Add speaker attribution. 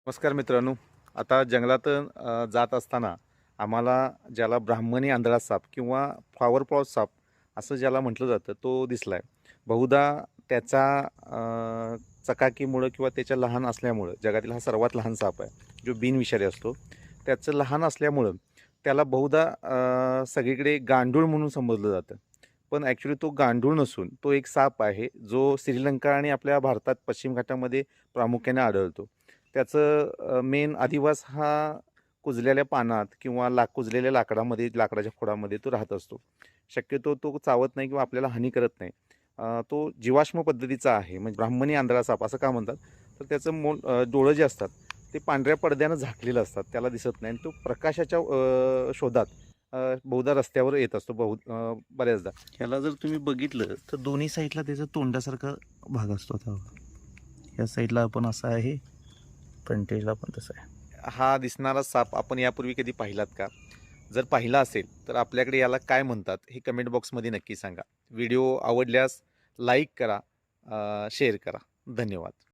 Speaker 1: नमस्कार मित्रांनो. आता जंगलात जात असताना आम्हाला ज्याला ब्राह्मणी आंधळा साप किंवा फ्लॉवर पॉट साप असं ज्याला म्हटलं जातं तो दिसला आहे. बहुधा त्याचा चकाकीमुळं किंवा त्याच्या लहान असल्यामुळं जगातील हा सर्वात लहान साप आहे जो बिनविषारी असतो. त्याचं लहान असल्यामुळं त्याला बहुधा सगळीकडे गांडूळ म्हणून संबोधलं जातं. पण ॲक्च्युली तो गांडूळ नसून तो एक साप आहे जो श्रीलंका आणि आपल्या भारतात पश्चिम घाटामध्ये प्रामुख्याने आढळतो. त्याचं मेन अधिवास हा कुजलेल्या पानात किंवा कुजलेल्या लाकडामध्ये लाकडाच्या खोडामध्ये तो राहत असतो. शक्यतो तो चावत नाही किंवा आपल्याला हानी करत नाही. तो जीवाश्म पद्धतीचा आहे. म्हणजे ब्राह्मणी आंधळा साप असं का म्हणतात? तर त्याचं डोळं जे असतात ते पांढऱ्या पडद्यानं झाकलेलं असतात. त्याला दिसत नाही आणि तो प्रकाशाच्या शोधात बहुधा रस्त्यावर येत असतो बऱ्याचदा. ह्याला जर तुम्ही बघितलं तर दोन्ही साईडला त्याचा तोंडासारखा भाग असतो. आता या साईडला आपण असा आहे, फ्रंटेजला पण तसं आहे. हा दिसणारा साप आपण यापूर्वी कधी पाहिलात का? जर पाहिला असेल तर आपल्याकडे याला काय म्हणतात हे कमेंट बॉक्समध्ये नक्की सांगा. व्हिडिओ आवडल्यास लाईक करा, शेअर करा. धन्यवाद.